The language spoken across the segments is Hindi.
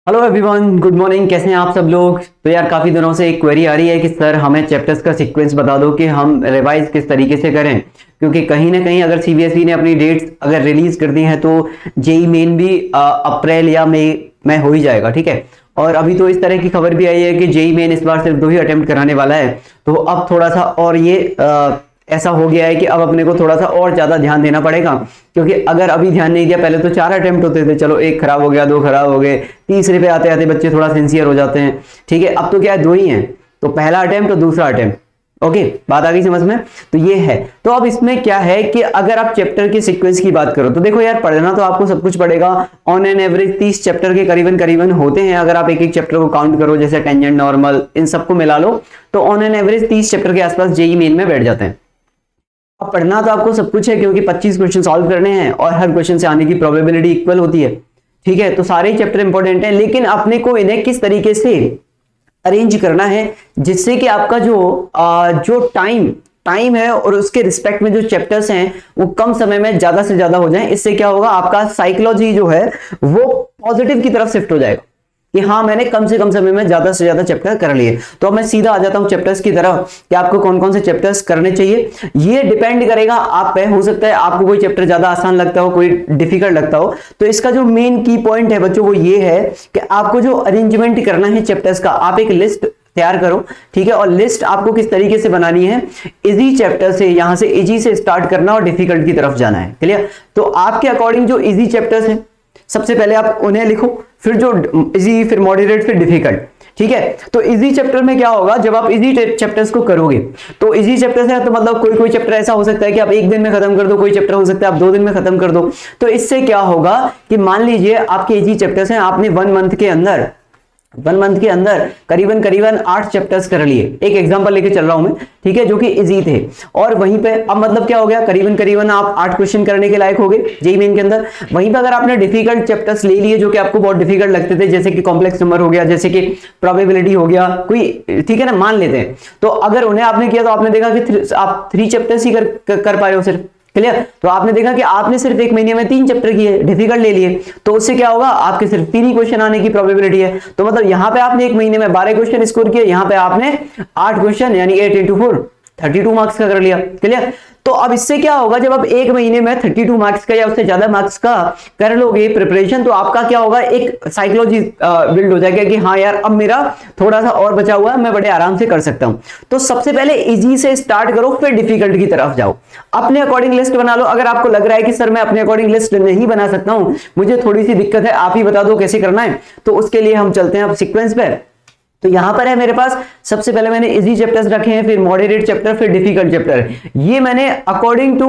Hello everyone, good morning. कैसे हैं आप सब लोग। तो यार काफी दिनों से एक क्वेरी आ रही है कि सर हमें चैप्टर्स का सीक्वेंस बता दो कि हम रिवाइज किस तरीके से करें, क्योंकि कहीं ना कहीं अगर सीबीएसई ने अपनी डेट्स अगर रिलीज कर दी है तो जेई मेन भी अप्रैल या मई में हो ही जाएगा। ठीक है। और अभी तो इस तरह की खबर भी आई है कि जेई मेन इस बार सिर्फ 2 ही अटेम्प्ट कराने वाला है। तो अब थोड़ा सा और ये ऐसा हो गया है कि अब अपने को थोड़ा सा और ज्यादा ध्यान देना पड़ेगा, क्योंकि अगर अभी ध्यान नहीं दिया, पहले तो 4 अटेम्प्ट होते थे, चलो एक खराब हो गया, 2 खराब हो गए, तीसरे पे आते आते बच्चे थोड़ा सिंसियर हो जाते हैं। ठीक है, अब तो क्या है, 2 ही हैं, तो पहला अटेम्प्ट और दूसरा अटेम्प्ट। ओके, बात आ गई समझ में। तो ये है। तो अब इसमें क्या है कि अगर आप चैप्टर के सीक्वेंस की बात करो तो देखो यार, पढ़ना तो आपको सब कुछ पड़ेगा। ऑन एन एवरेज 30 चैप्टर के करीबन करीबन होते हैं। अगर आप एक एक चैप्टर को काउंट करो, जैसे टेंजेंट, नॉर्मल, इन सबको मिला लो, तो ऑन एन एवरेज 30 चैप्टर के आसपास जेई मेन में बैठ जाते हैं। अब पढ़ना तो आपको सब कुछ है, क्योंकि 25 क्वेश्चन सॉल्व करने हैं और हर क्वेश्चन से आने की प्रोबेबिलिटी इक्वल होती है। ठीक है, तो सारे ही चैप्टर इंपॉर्टेंट हैं, लेकिन अपने को इन्हें किस तरीके से अरेंज करना है जिससे कि आपका जो टाइम है और उसके रिस्पेक्ट में जो चैप्टर्स हैं वो कम समय में ज्यादा से ज्यादा हो जाए। इससे क्या होगा, आपका साइकोलॉजी जो है वो पॉजिटिव की तरफ शिफ्ट हो जाएगा कि हाँ, मैंने कम से कम समय में ज्यादा से ज्यादा चैप्टर कर लिए। तो अब मैं सीधा आ जाता हूं चैप्टर्स की तरफ कि आपको कौन कौन से चैप्टर्स करने चाहिए। ये डिपेंड करेगा आप पे। हो सकता है आपको कोई चैप्टर ज्यादा आसान लगता हो, कोई डिफिकल्ट लगता हो। तो इसका जो मेन की पॉइंट है बच्चों वो ये है कि आपको जो अरेंजमेंट करना है चैप्टर्स का, आप एक लिस्ट तैयार करो। ठीक है, और लिस्ट आपको किस तरीके से बनानी है, इजी चैप्टर से, यहां से इजी से स्टार्ट करना और डिफिकल्ट की तरफ जाना है। क्लियर। तो आपके अकॉर्डिंग जो इजी चैप्टर्स हैं सबसे पहले आप उन्हें लिखो, फिर जो इजी, फिर मॉडरेट, फिर डिफिकल्ट। ठीक है, तो इजी चैप्टर में क्या होगा, जब आप इजी चैप्टर्स को करोगे तो इजी चैप्टर्स है तो मतलब कोई चैप्टर ऐसा हो सकता है कि आप एक दिन में खत्म कर दो, कोई चैप्टर हो सकता है आप 2 दिन में खत्म कर दो। तो इससे क्या होगा कि मान लीजिए आपके इजी चैप्टर्स हैं, आपने 1 मंथ के अंदर करीबन करीबन 8 चैप्टर्स कर लिए। एक एग्जांपल लेके चल रहा हूं मैं, ठीक है, जो कि इजी थे। और वहीं पे अब मतलब क्या हो गया, करीबन करीबन आप 8 क्वेश्चन करने के लायक हो गए जेईई मेन के अंदर। वहीं पे अगर आपने डिफिकल्ट चैप्टर्स ले लिए जो कि आपको बहुत डिफिकल्ट लगते थे, जैसे कि कॉम्प्लेक्स नंबर हो गया, जैसे कि प्रोबेबिलिटी हो गया कोई, ठीक है ना, मान लेते हैं, तो अगर उन्हें आपने किया तो आपने देखा कि आप 3 चैप्टर्स ही कर पाए हो सिर्फ। क्लियर। तो आपने देखा कि आपने सिर्फ 1 महीने में 3 चैप्टर किए, डिफिकल्ट ले लिए, तो उससे क्या होगा, आपके सिर्फ 3 ही क्वेश्चन आने की प्रोबेबिलिटी है। तो मतलब यहां पे आपने 1 महीने में 12 क्वेश्चन स्कोर किए, यहां पे आपने 8 क्वेश्चन यानी 8 into 4 32 मार्क्स का कर लिया। क्लियर। तो अब इससे क्या होगा, जब आप 1 महीने में 32 मार्क्स का या उससे ज्यादा मार्क्स का कर लोगे प्रिपरेशन, तो आपका क्या होगा, एक साइकोलॉजी बिल्ड हो जाएगा कि हाँ यार, अब मेरा थोड़ा सा और बचा हुआ है, मैं बड़े आराम से कर सकता हूं। तो सबसे पहले इजी से स्टार्ट करो, फिर डिफिकल्ट की तरफ जाओ। अपने अकॉर्डिंग लिस्ट बना लो। अगर आपको लग रहा है कि सर मैं अपने अकॉर्डिंग लिस्ट नहीं बना सकता हूं, मुझे थोड़ी सी दिक्कत है, आप ही बता दो कैसे करना है, तो उसके लिए हम चलते हैं अब सीक्वेंस पे। तो यहां पर है मेरे पास, सबसे पहले मैंने इजी चैप्टर्स रखे हैं, फिर मॉडरेट चैप्टर, फिर डिफिकल्ट चैप्टर। ये मैंने according to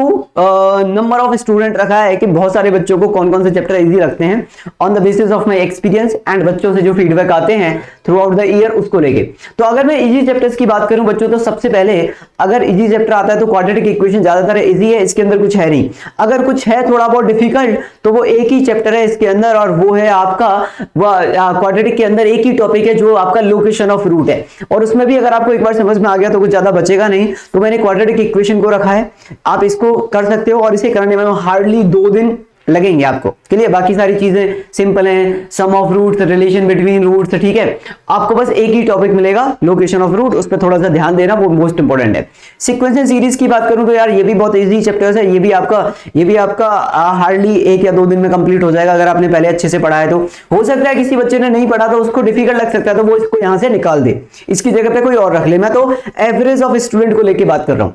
number of student रखा है कि बहुत सारे बच्चों को कौन कौन से चैप्टर इजी लगते हैं, on the basis of my experience and बच्चों से जो फीडबैक आते हैं थ्रू आउट द ईयर उसको लेके। तो अगर मैं इजी चैप्टर्स की बात करूं बच्चों, तो सबसे पहले अगर इजी चैप्टर आता है तो क्वाड्रेटिक इक्वेशन ज्यादातर इजी है, इसके अंदर कुछ है नहीं। अगर कुछ है थोड़ा बहुत डिफिकल्ट तो वो एक ही चैप्टर है इसके अंदर, और वो है आपका क्वाड्रेटिक के अंदर एक ही टॉपिक है जो आपका लोकेशन ऑफ रूट है। और उसमें भी अगर आपको एक बार समझ में आ गया तो कुछ ज्यादा बचेगा नहीं। तो मैंने क्वाड्रेटिक इक्वेशन को रखा है, आप इसको कर सकते हो, और इसे करने में हार्डली 2 दिन लगेंगे आपको। क्लियर। बाकी सारी चीजें सिंपल हैं, sum of roots, relation between roots, ठीक है। आपको बस एक ही टॉपिक मिलेगा, लोकेशन ऑफ रूट, उस पर थोड़ा सा ध्यान देना, वो मोस्ट इंपॉर्टेंट है। सीक्वेंस एंड सीरीज की बात करूं तो यार ये भी बहुत इजी चैप्टर्स है। ये भी आपका हार्डली 1 या 2 दिन में कंप्लीट हो जाएगा अगर आपने पहले अच्छे से पढ़ा है तो। हो सकता है किसी बच्चे ने नहीं पढ़ा तो उसको डिफिकल्ट लग सकता है, तो वो इसको यहां से निकाल दे, इसकी जगह पे कोई और रख ले। मैं तो एवरेज ऑफ स्टूडेंट को लेके बात कर रहा हूं।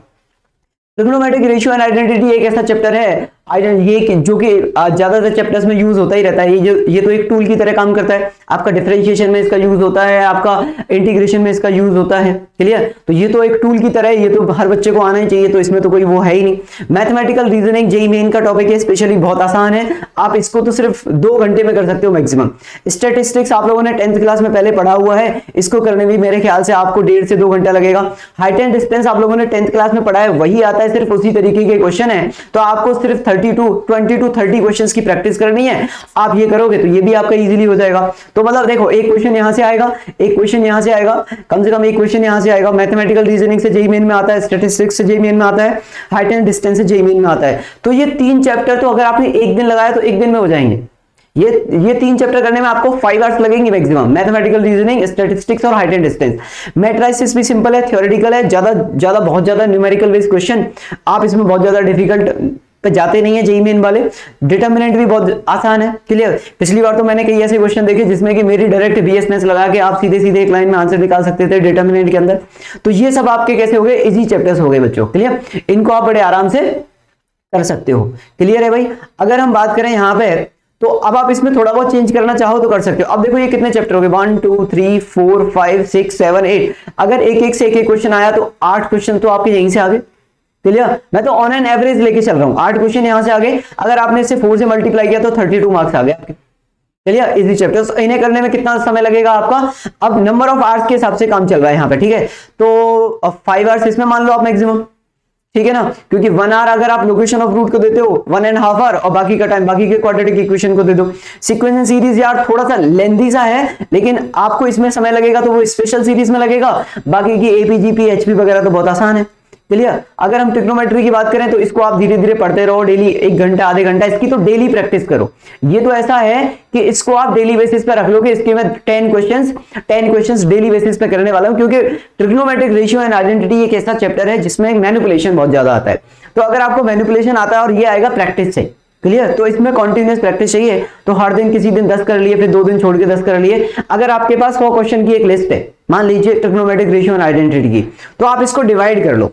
ट्रिग्नोमेट्रिक रेशियो एंड आइडेंटिटी एक ऐसा चैप्टर है ये जो कि ज्यादातर चैप्टर्स में यूज होता ही रहता है। ये तो एक टूल की तरह काम करता है। आपका डिफरेंशिएशन में इसका यूज होता है, आपका इंटीग्रेशन में इसका यूज होता है। क्लियर। तो ये तो एक टूल की तरह है, ये तो हर बच्चे को आना ही चाहिए, तो इसमें तो कोई वो है ही नहीं। मैथमेटिकल रीजनिंग जेईई मेन का टॉपिक है, स्पेशली बहुत आसान है, आप इसको तो सिर्फ 2 घंटे में कर सकते हो मैक्सिमम। स्टैटिस्टिक्स आप लोगों ने 10th क्लास में पहले पढ़ा हुआ है, इसको करने में मेरे ख्याल से आपको 1.5 से 2 घंटा लगेगा। हाइट एंड डिस्टेंस आप लोगों ने 10th क्लास में पढ़ा है, वही आता है, सिर्फ उसी तरीके के क्वेश्चन है। तो आपको सिर्फ 20 to 30 क्वेश्चंस की प्रैक्टिस करनी है। आप ये करोगे तो ये भी आपका इजीली हो जाएगा। तो मतलब देखो, एक क्वेश्चन यहां से आएगा, एक क्वेश्चन यहां से आएगा, कम से कम एक क्वेश्चन यहां से आएगा। मैथमेटिकल रीजनिंग से जेईई मेन में आता है, स्टैटिस्टिक्स से जेईई मेन में आता है, हाइट एंड डिस्टेंस से जेईई मेन में आता है। तो ये 3 चैप्टर तो अगर आपने एक दिन लगाया तो एक दिन में हो जाएंगे। ये 3 चैप्टर करने में आपको 5 आवर्स लगेंगे मैक्सिमम। मैथमेटिकल रीजनिंग, स्टैटिस्टिक्स और हाइट एंड डिस्टेंस। मैट्रिसेस भी सिंपल है, थ्योरेटिकल है, बहुत ज्यादा न्यूमेरिकल बेस्ड क्वेश्चन, आप इसमें बहुत ज्यादा डिफिकल्ट पे जाते नहीं है जेईई मेन वाले। डिटर्मिनेंट भी बहुत आसान है, क्लियर। पिछली बार तो मैंने कई ऐसे क्वेश्चन देखे जिसमें कि मेरी डायरेक्ट बीएसनेस लगा के आप सीधे सीधे एक लाइन में आंसर निकाल सकते थे डिटर्मिनेंट के अंदर। तो ये सब आपके कैसे हो गए, इजी चैप्टर्स हो गए बच्चों, क्लियर। इनको आप बड़े आराम से कर सकते हो, क्लियर है भाई। अगर हम बात करें यहाँ पे, तो अब आप इसमें थोड़ा बहुत चेंज करना चाहो तो कर सकते हो। अब देखो ये कितने चैप्टर हो गए, 1 2 3 4 5 6 7 8। अगर एक से एक क्वेश्चन आया तो 8 क्वेश्चन तो आपके यहीं से आ गए, क्लियर। मैं तो ऑन एन एवरेज लेके चल रहा हूं, 8 क्वेश्चन यहां से आ गए। अगर आपने इसे 4 से मल्टीप्लाई किया तो 32 मार्क्स आ गए आपके, चलिए। इजी चैप्टर्स इन्हें करने में कितना समय लगेगा आपका, अब नंबर ऑफ आवर्स के हिसाब से काम चल रहा है यहाँ पे, ठीक है। तो 5 आवर्स इसमें मान लो आप मैक्सिमम, ठीक है ना, क्योंकि 1 आवर अगर आप लोकेशन ऑफ रूट को देते हो 1.5 आवर, और बाकी का टाइम बाकी के क्वाड्रेटिक इक्वेशन को दे दो। सीक्वेंस सीरीज यार थोड़ा सा लेंथी सा है, लेकिन आपको इसमें समय लगेगा तो वो स्पेशल सीरीज में लगेगा। बाकी की एपी जीपी एचपी वगैरह तो बहुत आसान है, क्लियर। अगर हम ट्रिग्नोमेट्री की बात करें तो इसको आप धीरे धीरे पढ़ते रहो, डेली 1 घंटा आधे घंटा इसकी तो डेली प्रैक्टिस करो। ये तो ऐसा है कि इसको आप डेली बेसिस पे रख लोगे। इसके मैं 10 क्वेश्चंस डेली बेसिस पे करने वाला हूं, क्योंकि ट्रिग्नोमेट्रिक रेशियो एंड आइडेंटिटी एक ऐसा चैप्टर है जिसमें मैनिपुलेशन बहुत ज्यादा आता है। तो अगर आपको मैनिपुलेशन आता है और ये आएगा प्रैक्टिस से, क्लियर, तो इसमें कॉन्टिन्यूस प्रैक्टिस चाहिए। तो हर दिन किसी दिन 10 कर लिए, फिर 2 दिन छोड़ के 10 कर लिए। अगर आपके पास 100 क्वेश्चन की एक लिस्ट है, मान लीजिए ट्रिग्नोमेट्रिक रेशियो एंड आइडेंटिटी की, तो आप इसको डिवाइड कर लो।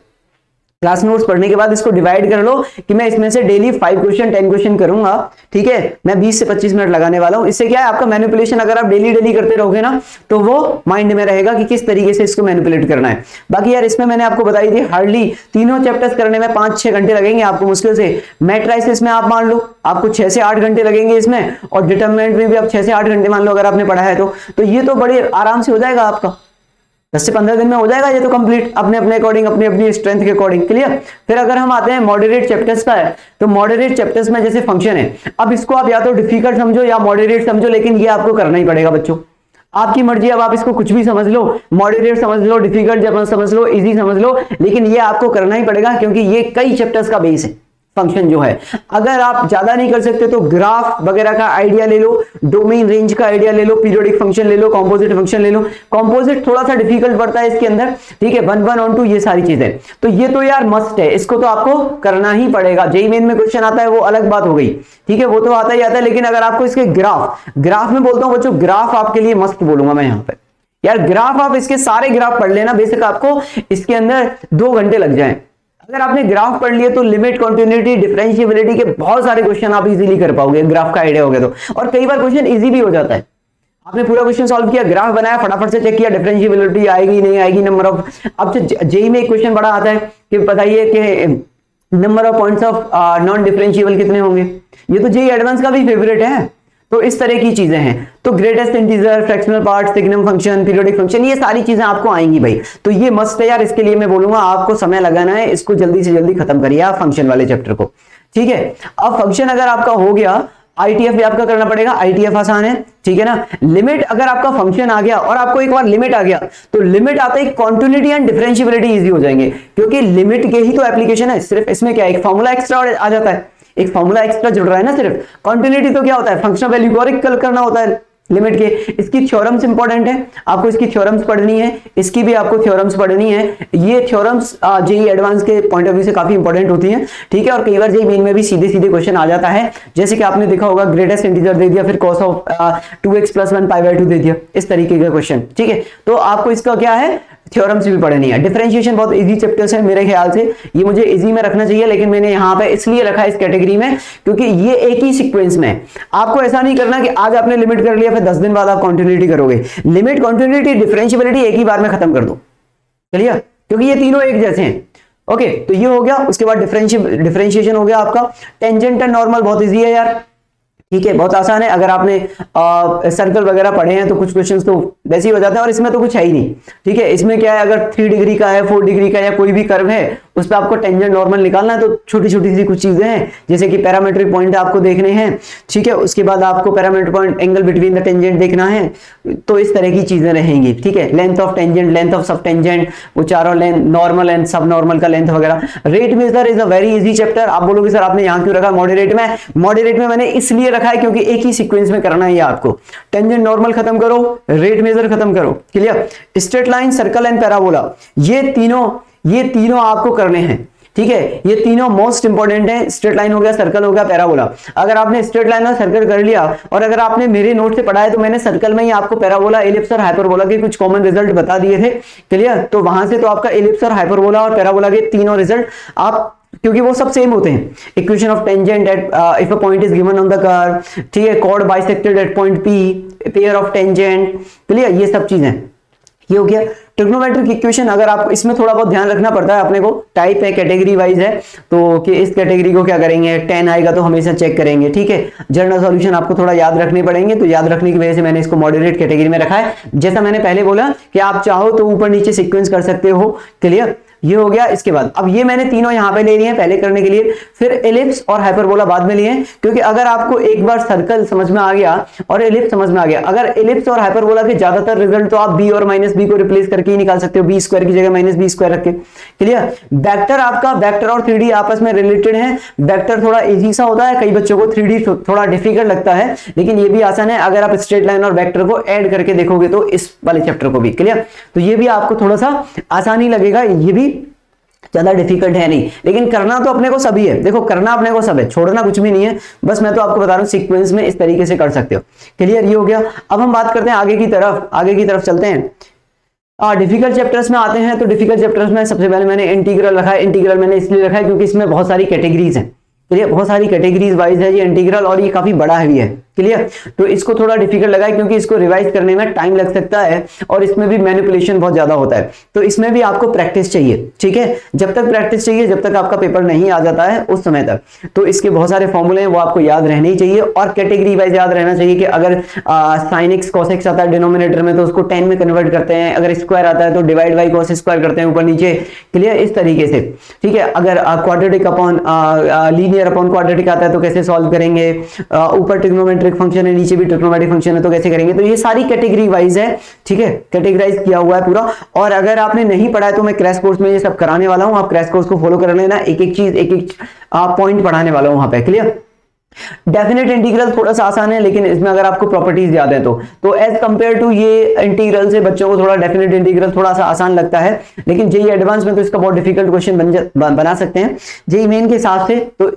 क्लास नोट्स पढ़ने के बाद इसको डिवाइड कर लो कि मैं इसमें से डेली 5 क्वेश्चन 10 क्वेश्चन करूंगा, ठीक है। मैं 20 से 25 मिनट लगाने वाला हूं। इससे क्या है, आपका मैनिपुलेशन अगर आप डेली करते रहोगे ना, तो वो माइंड में रहेगा कि किस तरीके से इसको मैनिपुलेट करना है। बाकी यार इसमें मैंने आपको बताई थी, हार्डली तीनों चैप्टर्स करने में 5-6 घंटे लगेंगे आपको मुश्किल से। मैट्रिसेस में आप मान लो आपको 6 से 8 घंटे लगेंगे इसमें, और डिटरमिनेंट में भी आप 6 से 8 घंटे मान लो अगर आपने पढ़ा है तो ये तो बड़े आराम से हो जाएगा आपका। 10 से 15 दिन में हो जाएगा ये तो कंप्लीट, अपने अकॉर्डिंग, अपनी स्ट्रेंथ के अकॉर्डिंग, क्लियर। फिर अगर हम आते हैं मॉडरेट चैप्टर्स पर, तो मॉडरेट चैप्टर्स में जैसे फंक्शन है, अब इसको आप या तो डिफिकल्ट समझो या मॉडरेट समझो, लेकिन ये आपको करना ही पड़ेगा बच्चों, आपकी मर्जी। अब आप इसको कुछ भी समझ लो, मॉडरेट समझ लो, डिफिकल्ट समझ लो, इजी समझ लो, लेकिन ये आपको करना ही पड़ेगा, क्योंकि ये कई चैप्टर्स का बेस है फंक्शन जो है। अगर आप ज्यादा नहीं कर सकते तो ग्राफ वगैरह का आइडिया ले लो, डोमेन रेंज का आइडिया ले लो, पीरियोडिक फंक्शन ले लो, कॉम्पोजिट फंक्शन ले लो। कॉम्पोजिट थोड़ा सा डिफिकल्ट पड़ता है इसके अंदर, ठीक है, 1 1 on 2 ये सारी चीजें। तो ये तो यार मस्ट है, इसको तो आपको करना ही पड़ेगा। जेईई मेन में क्वेश्चन आता है वो अलग बात हो गई, ठीक है, वो तो आता ही आता है। लेकिन अगर आपको इसके ग्राफ में बोलता हूं बच्चों, ग्राफ आपके लिए मस्त बोलूंगा मैं यहाँ पे यार। ग्राफ आप इसके सारे ग्राफ पढ़ लेना, बेशक आपको इसके अंदर 2 घंटे लग जाएं। अगर आपने ग्राफ पढ़ लिए तो लिमिट, कंटिन्यूटी, डिफरेंशिएबिलिटी के बहुत सारे क्वेश्चन आप इजीली कर पाओगे, ग्राफ का आइडिया हो गया तो। और कई बार क्वेश्चन इजी भी हो जाता है, आपने पूरा क्वेश्चन सॉल्व किया, ग्राफ बनाया, फटाफट से चेक किया डिफरेंशिएबिलिटी आएगी नहीं आएगी, नंबर ऑफ। अब जेईई में एक क्वेश्चन बड़ा आता है कि बताइए कि number of points of non differentiable कितने होंगे। ये तो जेईई एडवांस का भी फेवरेट है। तो इस तरह की चीजें हैं। तो greatest integer, fractional part, signum function, periodic function, ये सारी चीजें आपको आएंगी भाई। तो ये मस्त है यार, इसके लिए मैं बोलूंगा आपको समय लगाना है, इसको जल्दी से जल्दी खत्म करिए आप फंक्शन वाले चैप्टर को, ठीक है। अब फंक्शन अगर आपका हो गया, आईटीएफ भी आपका करना पड़ेगा, आईटीएफ आसान है, ठीक है ना। लिमिट अगर आपका फंक्शन आ गया और आपको एक बार लिमिट आ गया, तो लिमिट आते ही कॉन्टिन्यूटी एंड डिफरेंशिएबिलिटी इजी हो जाएंगे, क्योंकि लिमिट के ही तो एप्लीकेशन है। सिर्फ इसमें क्या है, एक फॉर्मूला एक्स्ट्रा आ जाता है, एक फॉर्मूला एक्स्ट्रा जुड़ रहा है ना सिर्फ। कंटिन्यूटी तो क्या होता है, फंक्शनल वैल्यू को और इक्वल करना होता है लिमिट के। इसकी थ्योरम्स इंपॉर्टेंट है, आपको इसकी थ्योरम्स पढ़नी है, इसकी भी आपको थ्योरम्स पढ़नी है। ये थ्योरम्स जेईई एडवांस के पॉइंट ऑफ व्यू से काफी इंपॉर्टेंट होती हैं, ठीक है। और कई बार जेईई मेन में भी सीधे सीधे क्वेश्चन आ जाता है, जैसे कि आपने देखा होगा ग्रेटेस्ट इंटीजर दे दिया, फिर cos ऑफ 2x + 1 π/2 दे दिया, इस तरीके का क्वेश्चन, ठीक है। तो आपको इसका क्या है, थ्योरम्स भी पढ़नी है। डिफरेंशिएशन बहुत इजी चैप्टर्स है मेरे ख्याल से, ये मुझे इजी में रखना चाहिए, लेकिन मैंने यहाँ पे इसलिए रखा है इस कैटेगरी में क्योंकि ये एक ही सीक्वेंस में है। आपको ऐसा नहीं करना कि आज आपने लिमिट कर लिया फिर 10 दिन बाद आप कंटिन्यूटी करोगे। लिमिट, कंटिन्यूटी, डिफरेंशिएबिलिटी एक ही बार में खत्म कर दो, चलिए, क्योंकि ये तीनों एक जैसे हैं। ओके, तो ये हो गया। उसके बाद डिफरेंशिएशन हो गया आपका। टेंजेंट एंड नॉर्मल बहुत इजी है यार, ठीक है, बहुत आसान है। अगर आपने सर्कल वगैरह पढ़े हैं तो कुछ क्वेश्चंस तो वैसे ही हो जाता है, और इसमें तो कुछ है ही नहीं। ठीक है, इसमें क्या है, अगर 3 डिग्री का है, 4 डिग्री का या कोई भी कर्व है, उस पर आपको टेंजेंट नॉर्मल निकालना है, तो छोटी छोटी सी कुछ चीजें हैं, जैसे कि पैरामेट्रिक पॉइंट आपको देखने हैं। ठीक है, उसके बाद आपको parametric point angle between the tangent देखना है, तो इस तरह की चीजें रहेंगी। ठीक है, length of tangent, length of sub tangent, वो चारों length, normal and sub normal का लेंथ वगैरह। Rate measure is a very easy chapter. आप बोलोगे सर आपने यहाँ क्यों रखा मॉडरेट में? मॉडरेट में मैंने इसलिए रखा है क्योंकि एक ही सीक्वेंस में करना है आपको। टेंजेंट नॉर्मल खत्म करो, रेट मेजर खत्म करो, clear. Straight line, circle and parabola, ये तीनों आपको करने हैं। ठीक है, ये तीनों मोस्ट इंपॉर्टेंट है। स्ट्रेट लाइन हो गया, सर्कल हो गया, पैराबोला। अगर आपने स्ट्रेट लाइन और सर्कल कर लिया, और अगर आपने मेरे नोट से पढ़ा है, तो मैंने सर्कल में ही आपको पैराबोला, एलिप्स और हाइपरबोला के कुछ कॉमन रिजल्ट बता दिए थे, क्लियर। तो वहां से तो आपका एलिप्स और हाइपरबोला और पैराबोला के तीनों रिजल्ट आप, क्योंकि वो सब सेम होते हैं। Equation of tangent at if a point is given on the curve, ठीक है, chord bisected at point P, pair of tangent, clear, ये सब चीजें, ये हो गया। ट्रिग्नोमेट्रिक इक्वेशन, अगर आप इसमें थोड़ा बहुत ध्यान रखना पड़ता है अपने को, टाइप है, कैटेगरी वाइज है, तो कि इस कैटेगरी को क्या करेंगे, 10 आएगा तो हमेशा चेक करेंगे। ठीक है, जर्नल सॉल्यूशन आपको थोड़ा याद रखने पड़ेंगे, तो याद रखने की वजह से मैंने इसको मॉडरेट कैटेगरी में रखा है। जैसा मैंने पहले बोला कि आप चाहो तो ऊपर नीचे सीक्वेंस कर सकते हो, क्लियर, ये हो गया। इसके बाद अब ये मैंने तीनों यहां पे ले लिए हैं पहले करने के लिए, फिर एलिप्स और हाइपरबोला बाद में लिए हैं, क्योंकि अगर आपको एक बार सर्कल समझ में आ गया और एलिप्स समझ में आ गया, अगर एलिप्स और हाइपरबोला के ज्यादातर रिजल्ट तो आप बी और माइनस बी को रिप्लेस करके ही निकाल सकते हो, बी स्क्वायर की जगह माइनस बी स्क्वायर रख के, क्लियर। वेक्टर आपका, वेक्टर और 3D आपस में रिलेटेड है। वेक्टर थोड़ा इजी सा होता है, कई बच्चों को 3D थोड़ा डिफिकल्ट लगता है, लेकिन ये भी आसान है अगर आप स्ट्रेट लाइन और वेक्टर को ऐड करके देखोगे तो, इस वाले चैप्टर को भी, क्लियर। तो ये भी आपको थोड़ा सा आसानी लगेगा, ये भी ज्यादा डिफिकल्ट है नहीं, लेकिन करना तो अपने को सभी है। देखो, करना अपने को सब है, छोड़ना कुछ भी नहीं है, बस मैं तो आपको बता रहा हूं सीक्वेंस में इस तरीके से कर सकते हो, क्लियर, ये हो गया। अब हम बात करते हैं आगे की तरफ चलते हैं। डिफिकल्ट चैप्टर्स में आते हैं, तो डिफिकल्ट चैप्टर्स में सबसे पहले मैंने इंटीग्रल रखा है। इंटीग्रल मैंने इसलिए रखा है क्योंकि इसमें बहुत सारी कैटेगरीज हैं, क्लियर, बहुत सारी कैटेगरीज वाइज है ये इंटीग्रल, और ये काफी बड़ा भी है, क्लियर। तो इसको थोड़ा डिफिकल्ट लगा है क्योंकि इसको रिवाइज करने में टाइम लग सकता है, और इसमें भी मैनिपुलेशन बहुत ज्यादा होता है, तो इसमें भी आपको प्रैक्टिस चाहिए। ठीक है, जब तक प्रैक्टिस चाहिए, जब तक आपका पेपर नहीं आ जाता है उस समय तक, तो इसके बहुत सारे फॉर्मूले हैं वो आपको याद रहने ही चाहिए, और कैटेगरी वाइज याद रहना चाहिए कि अगर साइन एक्स कॉस एक्स आता है डिनोमिनेटर में, तो उसको 10 में कन्वर्ट करते हैं, अगर स्क्वायर आता है तो डिवाइड बाई कॉस स्क्वायर करते हैं ऊपर नीचे, क्लियर, इस तरीके से। ठीक है, अगर quadratic upon linear upon quadratic आता है तो कैसे सॉल्व करेंगे, ऊपर ट्रिग्नोमेट्रिक फंक्शन है, नीचे भी ट्रिग्नोमेट्रिक फंक्शन है, तो कैसे करेंगे। तो ये सारी कैटेगरी वाइज है, ठीक है, कैटेगराइज किया हुआ है पूरा। और अगर आपने नहीं पढ़ा है तो मैं क्रैश कोर्स में ये सब कराने वाला हूं, आप क्रैश कोर्स को फॉलो कर लेना, एक एक चीज, एक एक पॉइंट पढ़ाने वाला हूं वहां पे, क्लियर। डेफिनेट इंटीग्रल थोड़ा सा आसान है, लेकिन इसमें अगर आपको प्रॉपर्टीज याद है तो एज कंपेयर टू ये इंटीग्रल से बच्चों को थोड़ा डेफिनेट इंटीग्रल थोड़ा सा आसान लगता है, लेकिन जेईई एडवांस में तो इसका बहुत डिफिकल्ट क्वेश्चन बना सकते हैं। जेईई मेन के हिसाब से तो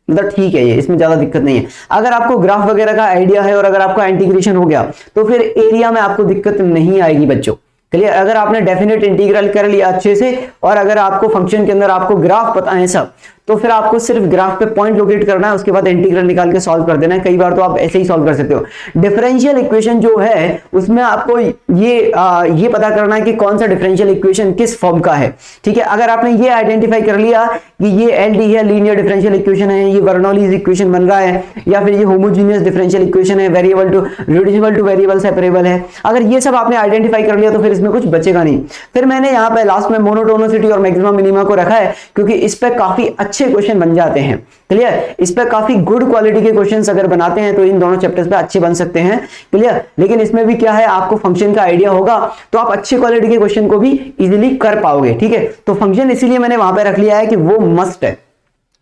मतलब ठीक है, ये इसमें ज्यादा दिक्कत नहीं है। अगर आपको ग्राफ वगैरह का आइडिया है और अगर आपका इंटीग्रेशन हो गया तो फिर एरिया में आपको दिक्कत नहीं आएगी बच्चों, क्लियर। अगर आपने डेफिनेट इंटीग्रल कर लिया अच्छे से, और अगर आपको फंक्शन के अंदर आपको ग्राफ पता है सब, तो फिर आपको सिर्फ ग्राफ पे पॉइंट लोकेट करना है, उसके बाद इंटीग्रल निकाल के सॉल्व कर देना है। कई बार तो आप ऐसे ही सॉल्व कर सकते हो। डिफरेंशियल इक्वेशन जो है उसमें आपको ये पता करना है कि कौन सा डिफरेंशियल इक्वेशन किस फॉर्म का है, ठीक है। अगर आपने ये आइडेंटिफाई कर लिया कि ये एलडी है, लीनियर डिफरेंशियल इक्वेशन है, ये बर्नौलीज इक्वेशन बन रहा है, या फिर ये होमोजीनियस डिफरेंशियल इक्वेशन है, variable to reducible to variable separable है, अगर ये सब आपने आइडेंटिफाई कर लिया तो फिर इसमें कुछ बचेगा नहीं। फिर मैंने यहाँ पे लास्ट में मोनोटोनिसिटी और मैक्सिमा मिनिमा को रखा है क्योंकि इस पे काफी अच्छे क्वेश्चन बन जाते हैं, क्लियर। इस पे काफी गुड क्वालिटी के क्वेश्चंस अगर बनाते हैं तो इन दोनों चैप्टर्स पे अच्छे बन सकते हैं, क्लियर। लेकिन इसमें भी क्या है, आपको फंक्शन का आइडिया होगा तो आप अच्छी क्वालिटी के क्वेश्चन को भी इजीली कर पाओगे, ठीक है। तो फंक्शन इसीलिए मैंने वहां पे रख लिया है कि वो मस्ट है,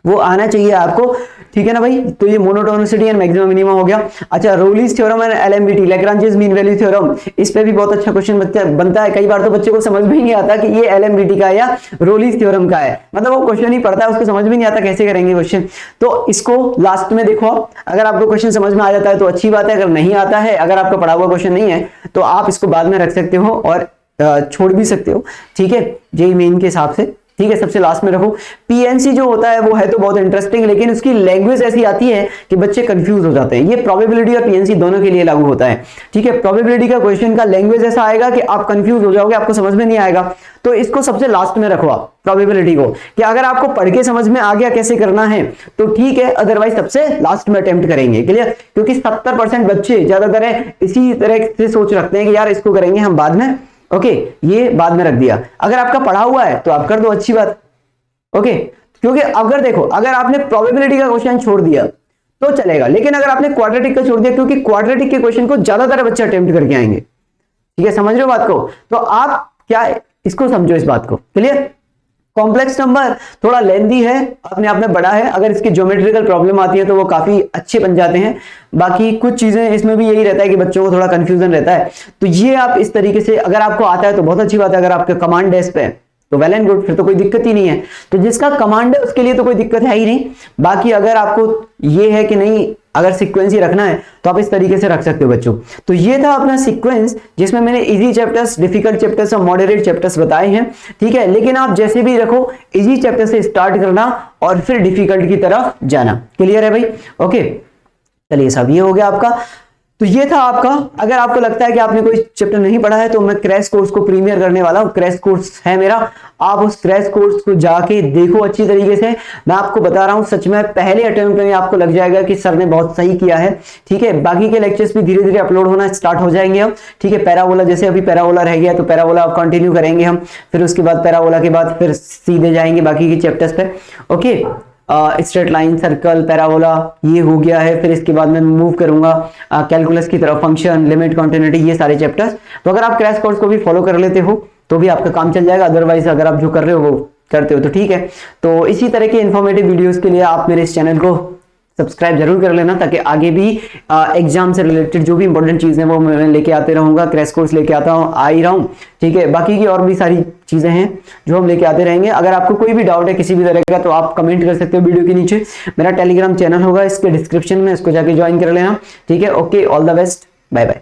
वो आना चाहिए आपको, ठीक है ना भाई। तो ये मोनोटोनिसिटी एंड मैक्सिमा मिनिमा हो गया। अच्छा, Rolle's theorem and LMVT, Lagrange's mean value theorem, इस पे भी बहुत अच्छा क्वेश्चन बनता है। कई बार तो बच्चे को समझ में ही नहीं आता कि ये एलएमबीटी का या रोलीज थ्योरम का है, मतलब वो क्वेश्चन ही पढ़ता है, उसको समझ में नहीं आता कैसे करेंगे क्वेश्चन। तो इसको लास्ट में देखो, अगर आपको क्वेश्चन समझ में आ जाता है तो अच्छी बात है, अगर नहीं आता है, अगर आपका पढ़ा हुआ क्वेश्चन नहीं है तो आप इसको बाद में रख सकते हो और छोड़ भी सकते हो, ठीक है, जेईई मेन के हिसाब से। ठीक है, सबसे लास्ट में रखो। पीएनसी जो होता है वो है तो बहुत इंटरेस्टिंग, लेकिन उसकी लैंग्वेज ऐसी आती है कि बच्चे कंफ्यूज हो जाते हैं। ये प्रोबेबिलिटी और पीएनसी दोनों के लिए लागू होता है। ठीक है, प्रोबेबिलिटी का क्वेश्चन का लैंग्वेज ऐसा आएगा कि आप कंफ्यूज हो जाओगे, आपको समझ में नहीं आएगा, तो इसको सबसे लास्ट में रखो आप प्रोबेबिलिटी को, कि अगर आपको पढ़ के समझ में आ गया कैसे करना है तो ठीक है, अदरवाइज सबसे लास्ट में अटेम्प्ट करेंगे। क्लियर? क्योंकि 70% बच्चे ज्यादातर है इसी तरह से सोच रखते हैं कि यार इसको करेंगे हम बाद में, ओके, ये बाद में रख दिया। अगर आपका पढ़ा हुआ है तो आप कर दो, अच्छी बात, ओके। क्योंकि अगर देखो, अगर आपने प्रोबेबिलिटी का क्वेश्चन छोड़ दिया तो चलेगा, लेकिन अगर आपने क्वाड्रेटिक का छोड़ दिया, क्योंकि क्वाड्रेटिक के क्वेश्चन को ज्यादातर बच्चे अटेम्प्ट करके आएंगे। ठीक है, समझ रहे हो बात को? तो आप क्या इसको समझो, इस बात को। क्लियर? कॉम्प्लेक्स नंबर थोड़ा लेंदी है, अपने आप में बड़ा है, अगर इसकी ज्योमेट्रिकल प्रॉब्लम आती है तो वो काफी अच्छे बन जाते हैं। बाकी कुछ चीजें इसमें भी यही रहता है कि बच्चों को थोड़ा कंफ्यूजन रहता है। तो ये आप इस तरीके से, अगर आपको आता है तो बहुत अच्छी बात है, अगर आपके कमांड डेस्क पे है तो वेल एंड गुड, फिर तो कोई दिक्कत ही नहीं है। तो जिसका कमांड है उसके लिए तो कोई दिक्कत है ही नहीं। बाकी अगर आपको ये है कि नहीं, अगर सीक्वेंस ही रखना है तो आप इस तरीके से रख सकते हो बच्चों। तो ये था अपना सीक्वेंस, जिसमें मैंने इजी चैप्टर्स, डिफिकल्ट चैप्टर्स और मॉडरेट चैप्टर्स बताए हैं। ठीक है, लेकिन आप जैसे भी रखो, इजी चैप्टर से स्टार्ट करना और फिर डिफिकल्ट की तरफ जाना। क्लियर है भाई? ओके, चलिए सब ये हो गया आपका। तो ये था आपका। अगर आपको लगता है कि आपने कोई चैप्टर नहीं पढ़ा है तो मैं क्रैश कोर्स को प्रीमियर करने वाला हूँ, क्रैश कोर्स है मेरा, आप उस क्रैश कोर्स को जाके देखो अच्छी तरीके से। मैं आपको बता रहा हूँ, सच में पहले अटेम्प्ट में आपको लग जाएगा कि सर ने बहुत सही किया है। ठीक है, बाकी के लेक्चर्स भी धीरे धीरे अपलोड होना स्टार्ट हो जाएंगे हम। ठीक है, पैराबोला, जैसे अभी पैराबोला रह गया तो पैराबोला आप कंटिन्यू करेंगे हम, फिर उसके बाद पैराबोला के बाद फिर सीधे जाएंगे बाकी के चैप्टर्स पे। Okay, straight line, circle, parabola ये हो गया है। फिर इसके बाद मैं मूव करूंगा कैलकुलस की तरफ, फंक्शन, लिमिट, कॉन्टिन्यूटी, ये सारे चैप्टर्स। तो अगर आप क्रैश कोर्स को भी फॉलो कर लेते हो तो भी आपका काम चल जाएगा। अदरवाइज अगर आप जो कर रहे हो वो करते हो तो ठीक है। तो इसी तरह के इन्फॉर्मेटिव वीडियोस के लिए आप मेरे इस चैनल को सब्सक्राइब जरूर कर लेना, ताकि आगे भी एग्जाम से रिलेटेड जो भी इंपॉर्टेंट चीजें वो मैं लेके आते रहूंगा, क्रैश कोर्स लेके आ ही रहा हूँ। ठीक है, बाकी की और भी सारी चीजें हैं जो हम लेके आते रहेंगे। अगर आपको कोई भी डाउट है किसी भी तरह का तो आप कमेंट कर सकते हो वीडियो के नीचे। मेरा टेलीग्राम चैनल होगा इसके डिस्क्रिप्शन में, इसको जाके ज्वाइन कर लेना। ठीक है, okay, all the best, bye bye.